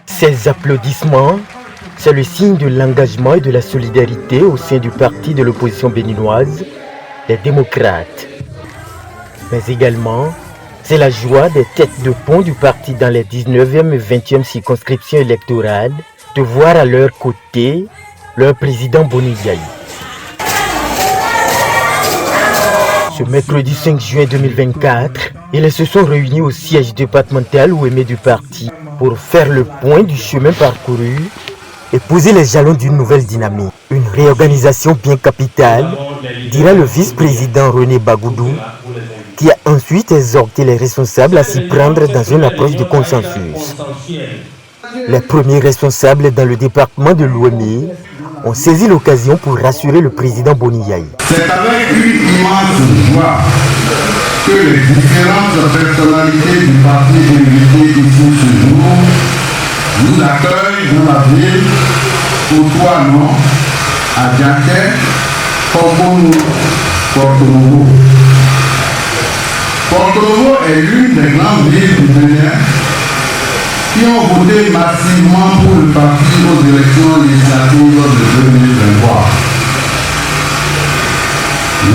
Ces applaudissements, c'est le signe de l'engagement et de la solidarité au sein du parti de l'opposition béninoise, les démocrates. Mais également, c'est la joie des têtes de pont du parti dans les 19e et 20e circonscriptions électorales de voir à leur côté leur président Boni Yayi. Ce mercredi 5 juin 2024, ils se sont réunis au siège départemental Ouémé du parti pour faire le point du chemin parcouru et poser les jalons d'une nouvelle dynamique. Une réorganisation bien capitale, dira le vice-président René Bagoudou, qui a ensuite exhorté les responsables à s'y prendre dans une approche de consensus. Les premiers responsables dans le département de l'Ouémé ont saisi l'occasion pour rassurer le président Boni Yayi. C'est avec une immense joie que les différentes personnalités du parti invité ici ce jour nous accueillent dans la ville, Otouano, à Diaké, Kobonou, Porto Novo. Porto Novo est l'une des grandes villes du Bénin qui ont voté massivement pour le parti aux élections législatives de 2023.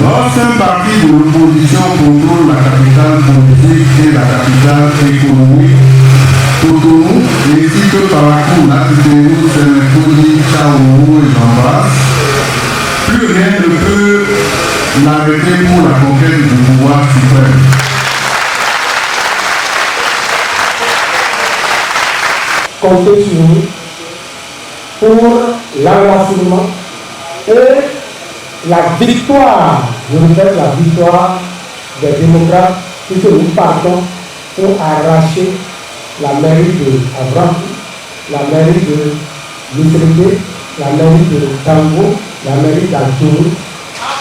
Lorsqu'un parti de l'opposition contrôle la capitale politique et la capitale économique, Cotonou, ainsi que par la cour Nakuteou, Sénécouni, Chaoumou et Jambas, plus rien ne peut l'arrêter pour la conquête du pouvoir suprême. Comptez sur nous pour l'enracinement et la victoire, je répète, la victoire des démocrates, puisque nous partons pour arracher la mairie de Avram, la mairie de Lutreke, la mairie de Tango, la mairie d'Altourou,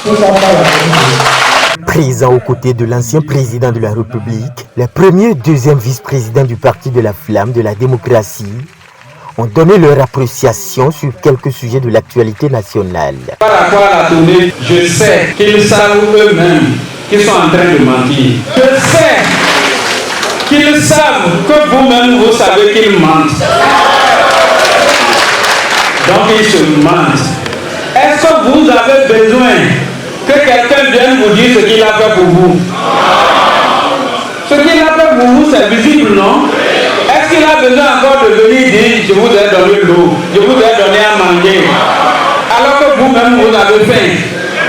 tout ça par la mairie. Présent aux côtés de l'ancien président de la République, les premiers et deuxième vice-présidents du Parti de la Flamme de la démocratie ont donné leur appréciation sur quelques sujets de l'actualité nationale. Par rapport à la tournée, je sais qu'ils savent eux-mêmes qu'ils sont en train de mentir. Je sais qu'ils savent que vous-même vous savez qu'ils mentent. Donc ils se mentent. Est-ce que vous avez besoin que quelqu'un vienne vous dire ce qu'il a fait pour vous? Ce qu'il a fait pour vous, c'est visible, non? Est-ce qu'il a besoin encore de venir dire je vous ai donné l'eau, je vous ai donné à manger, alors que vous-même vous avez faim?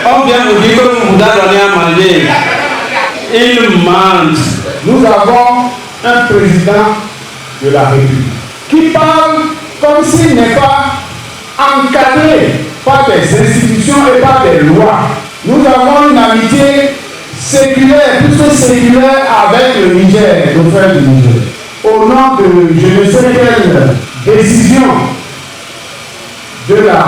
On vient vous dire que vous vous a donné à manger. Il ment. Nous avons un président de la République qui parle comme s'il n'est pas encadré par des institutions et par des lois. Nous avons une amitié séculaire, plutôt séculaire avec le Niger, le frère du Niger. Au nom de je ne sais quelle décision de la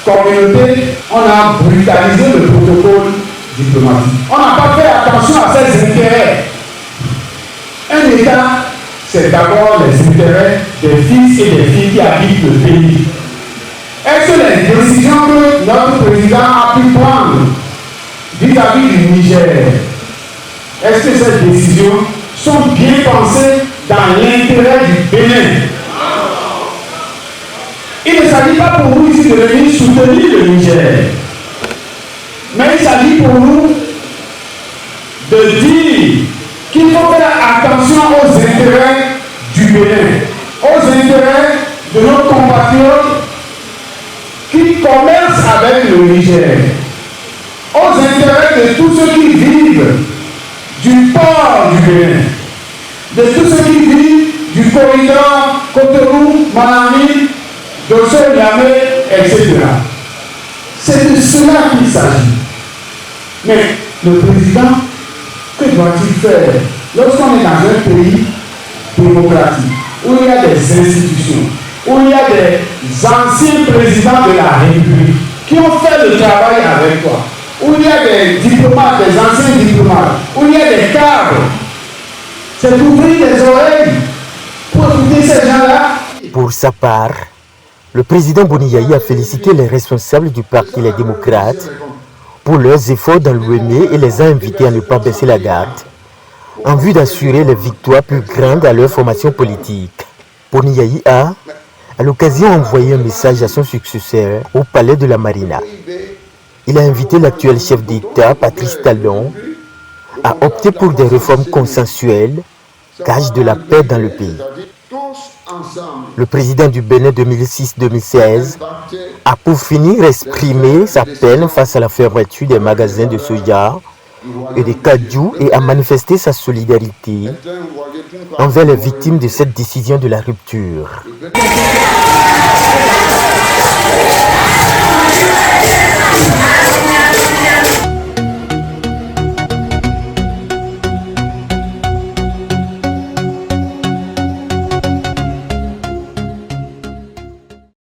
communauté, on a brutalisé le protocole diplomatique. On n'a pas fait attention à ses intérêts. Un État, c'est d'abord les intérêts des fils et des filles qui habitent le pays. Est-ce que les décisions que notre président a pu prendre vis-à-vis du Niger, est-ce que ces décisions sont bien pensées dans l'intérêt du Bénin? Il ne s'agit pas pour nous ici de venir soutenir le Niger, mais il s'agit pour nous de dire qu'il faut faire attention aux intérêts du Bénin, aux intérêts de nos compatriotes qui commercent avec le Niger, aux intérêts de tous ceux qui vivent du port du Bénin, de tous ceux qui vivent du corridor Cotonou, Manami, Dosso, Niamey, etc. C'est de cela qu'il s'agit. Mais le président, que doit-il faire lorsqu'on est dans un pays démocratique, où il y a des institutions, où il y a des anciens présidents de la République qui ont fait le travail avec toi, où il y a des diplomates, des anciens diplomates, où il y a des cadres? C'est d'ouvrir les oreilles pour écouter ces gens-là. Pour sa part, le président Boni Yayi a félicité les responsables du parti Les Démocrates pour leurs efforts dans l'Ouémé et les a invités à ne pas baisser la garde en vue d'assurer les victoires plus grandes à leur formation politique. Poniayi a, à l'occasion, envoyé un message à son successeur au palais de la Marina. Il a invité l'actuel chef d'État, Patrice Talon, à opter pour des réformes consensuelles, gage de la paix dans le pays. Le président du Bénin 2006-2016 a pour finir exprimé sa peine face à la fermeture des magasins de soja et de Kadiou et a manifesté sa solidarité envers les victimes de cette décision de la rupture.